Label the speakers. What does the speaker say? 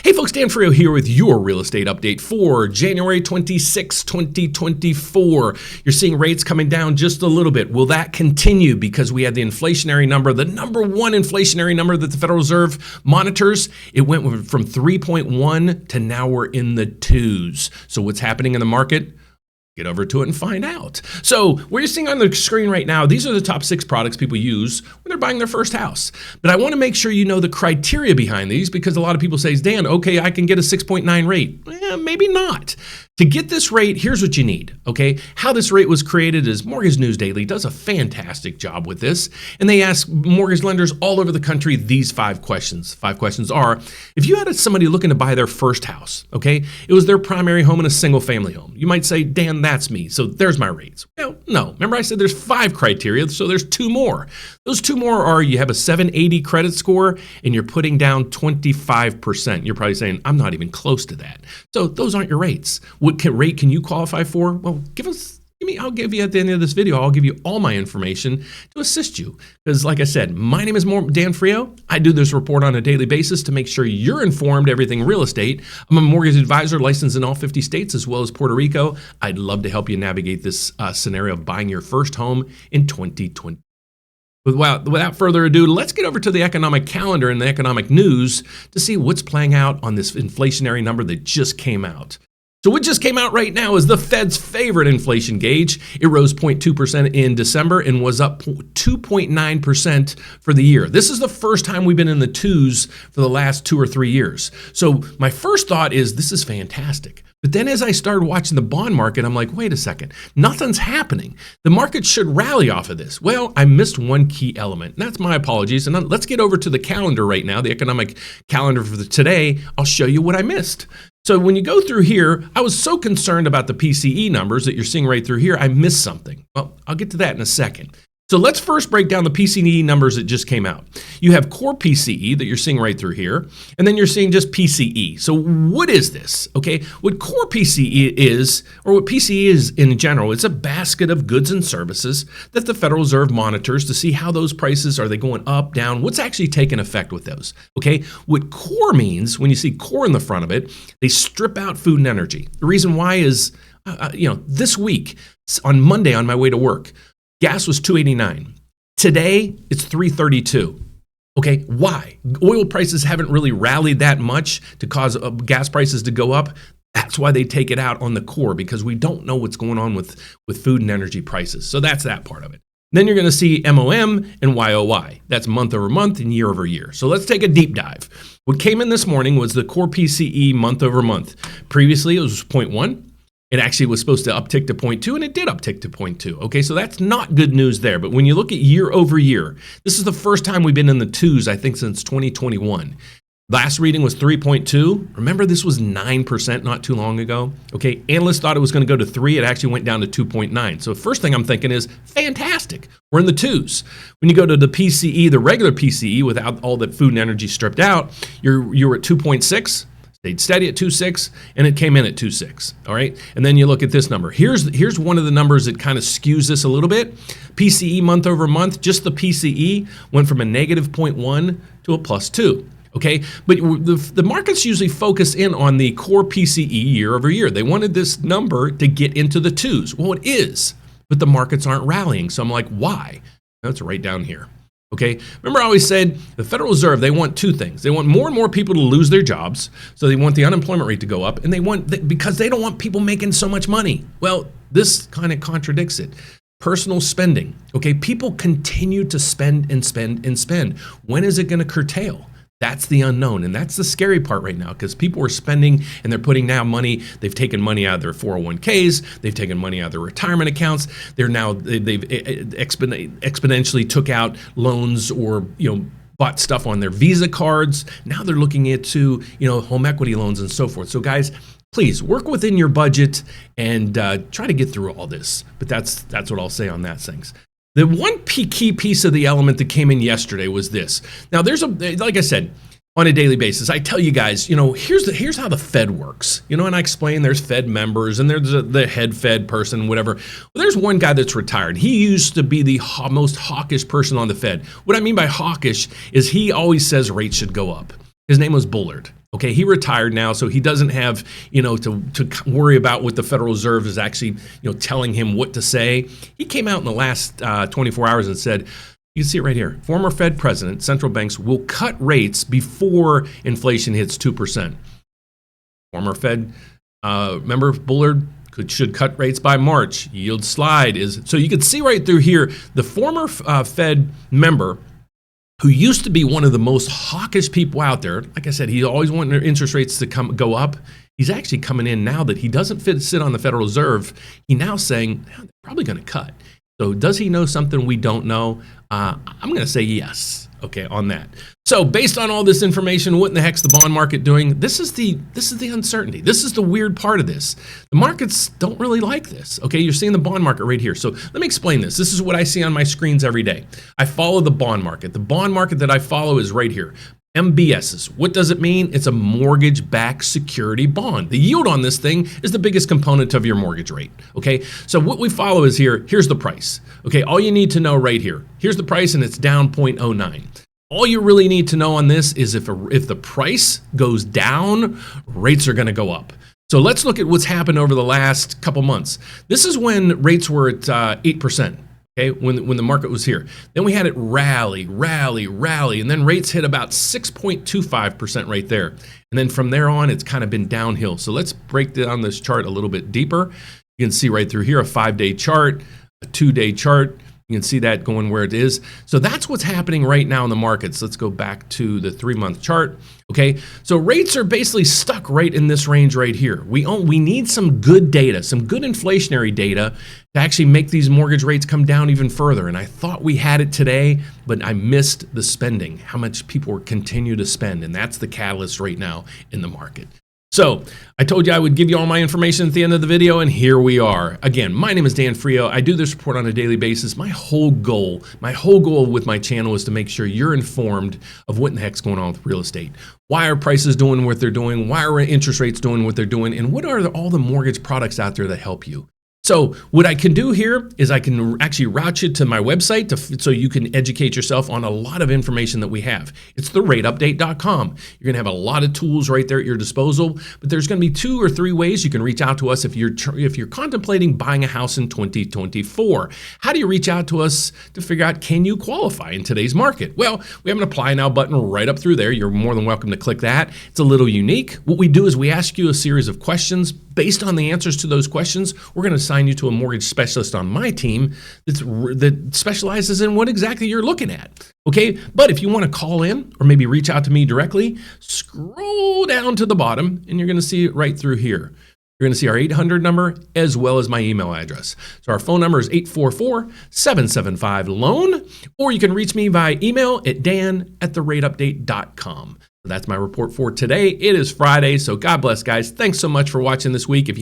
Speaker 1: Hey folks, Dan Frio here with your real estate update for January 26, 2024. You're seeing rates coming down just a little bit. Will that continue because we had the inflationary number, the number one inflationary number that the Federal Reserve monitors? It went from 3.1 to now we're in the twos. So what's happening in the market? Get over to it and find out. So what you're seeing on the screen right now, these are the top 6 products people use when they're buying their first house. But I want to make sure you know the criteria behind these because a lot of people say, Dan, okay, I can get a 6.9 rate. Maybe not. To get this rate, here's what you need, okay? How this rate was created is Mortgage News Daily does a fantastic job with this. And they ask mortgage lenders all over the country these 5 questions. 5 questions are, if you had somebody looking to buy their first house, okay? It was their primary home in a single family home. You might say, Dan, that's me. So there's my rates. Well, no. Remember I said there's 5 criteria, so there's 2 more. Those 2 more are you have a 780 credit score and you're putting down 25%. You're probably saying, I'm not even close to that. So those aren't your rates. What rate can you qualify for? Well, I'll give you at the end of this video, I'll give you all my information to assist you. Because like I said, my name is Dan Frio. I do this report on a daily basis to make sure you're informed everything real estate. I'm a mortgage advisor licensed in all 50 states as well as Puerto Rico. I'd love to help you navigate this scenario of buying your first home in 2020. Without further ado, let's get over to the economic calendar and the economic news to see what's playing out on this inflationary number that just came out. So what just came out right now is the Fed's favorite inflation gauge. It rose 0.2% in December and was up 2.9% for the year. This is the first time we've been in the twos for the last 2 or 3 years. So my first thought is this is fantastic. But then as I started watching the bond market, I'm like, wait a second, nothing's happening. The market should rally off of this. Well, I missed one key element, and that's my apologies. And let's get over to the calendar right now, the economic calendar for today. I'll show you what I missed. So when you go through here, I was so concerned about the PCE numbers that you're seeing right through here, I missed something. Well, I'll get to that in a second. So let's first break down the PCE numbers that just came out. You have core PCE that you're seeing right through here, and then you're seeing just PCE. So what is this? Okay, what core PCE is, or what PCE is in general, it's a basket of goods and services that the Federal Reserve monitors to see how those prices, are they going up, down, what's actually taking effect with those, okay? What core means, when you see core in the front of it, they strip out food and energy. The reason why is, this week, on Monday on my way to work, gas was $2.89. Today, it's $3.32. Okay, why? Oil prices haven't really rallied that much to cause gas prices to go up. That's why they take it out on the core, because we don't know what's going on with food and energy prices. So that's that part of it. Then you're going to see MOM and YOY. That's month over month and year over year. So let's take a deep dive. What came in this morning was the core PCE month over month. Previously, it was 0.1. It actually was supposed to uptick to 0.2, and it did uptick to 0.2. Okay, so that's not good news there. But when you look at year over year, this is the first time we've been in the twos, I think, since 2021. Last reading was 3.2. Remember, this was 9% not too long ago. Okay, analysts thought it was going to go to 3. It actually went down to 2.9. So the first thing I'm thinking is, fantastic. We're in the twos. When you go to the PCE, the regular PCE, without all that food and energy stripped out, you were at 2.6. Stayed steady at 2.6, and it came in at 2.6, all right? And then you look at this number. Here's one of the numbers that kind of skews this a little bit. PCE month over month, just the PCE went from a negative 0.1 to a plus 2, okay? But the markets usually focus in on the core PCE year over year. They wanted this number to get into the twos. Well, it is, but the markets aren't rallying. So I'm like, why? That's right down here. Okay, remember I always said the Federal Reserve, they want 2 things. They want more and more people to lose their jobs, so they want the unemployment rate to go up, and because they don't want people making so much money. Well, this kind of contradicts it. Personal spending, okay, people continue to spend and spend and spend. When is it going to curtail? That's the unknown, and that's the scary part right now, because people are spending and they're putting now money. They've taken money out of their 401ks. They've taken money out of their retirement accounts. They've exponentially took out loans or bought stuff on their Visa cards. Now they're looking into home equity loans and so forth. So guys, please work within your budget and try to get through all this. But that's what I'll say on that things. The one key piece of the element that came in yesterday was this. Now, like I said, on a daily basis, I tell you guys, here's how the Fed works. And I explain there's Fed members and there's the head Fed person, whatever. Well, there's one guy that's retired. He used to be the most hawkish person on the Fed. What I mean by hawkish is he always says rates should go up. His name was Bullard. Okay, he retired now, so he doesn't have, to worry about what the Federal Reserve is actually, telling him what to say. He came out in the last 24 hours and said, you can see it right here. Former Fed president, central banks will cut rates before inflation hits 2%. Former Fed member Bullard should cut rates by March. Yield slide is, so you can see right through here, the former Fed member who used to be one of the most hawkish people out there. Like I said, he always wanted interest rates to go up. He's actually coming in now that he doesn't sit on the Federal Reserve. He's now saying they're probably going to cut. So does he know something we don't know? I'm going to say yes, okay, on that. So based on all this information, what in the heck's the bond market doing? This is the uncertainty. This is the weird part of this. The markets don't really like this, okay? You're seeing the bond market right here. So let me explain this. This is what I see on my screens every day. I follow the bond market. The bond market that I follow is right here. MBSs. What does it mean? It's a mortgage-backed security bond. The yield on this thing is the biggest component of your mortgage rate, okay? So what we follow is here's the price, okay? All you need to know right here. Here's the price, and it's down 0.09. All you really need to know on this is if the price goes down, rates are going to go up. So let's look at what's happened over the last couple months. This is when rates were at 8%. Okay, when the market was here. Then we had it rally, and then rates hit about 6.25% right there. And then from there on, it's kind of been downhill. So let's break down this chart a little bit deeper. You can see right through here a 5-day chart, a 2-day chart. You can see that going where it is. So that's what's happening right now in the markets. Let's go back to the 3-month chart. Okay, so rates are basically stuck right in this range right here. We need some good data, some good inflationary data to actually make these mortgage rates come down even further. And I thought we had it today, but I missed the spending, how much people continue to spend. And that's the catalyst right now in the market. So I told you I would give you all my information at the end of the video, and here we are. Again, my name is Dan Frio. I do this report on a daily basis. My whole goal with my channel is to make sure you're informed of what in the heck's going on with real estate. Why are prices doing what they're doing? Why are interest rates doing what they're doing? And what are all the mortgage products out there that help you? So what I can do here is I can actually route you to my website so you can educate yourself on a lot of information that we have. It's therateupdate.com. You're going to have a lot of tools right there at your disposal, but there's going to be 2 or 3 ways you can reach out to us if you're contemplating buying a house in 2024. How do you reach out to us to figure out, can you qualify in today's market? Well, we have an apply now button right up through there. You're more than welcome to click that. It's a little unique. What we do is we ask you a series of questions. Based on the answers to those questions, we're going to assign you to a mortgage specialist on my team that specializes in what exactly you're looking at. Okay, but if you want to call in or maybe reach out to me directly, scroll down to the bottom and you're going to see it right through here. You're going to see our 800 number as well as my email address. So our phone number is 844-775-LOAN, or you can reach me via email at dan@therateupdate.com. That's my report for today. It is Friday, so God bless, guys. Thanks so much for watching this week. If you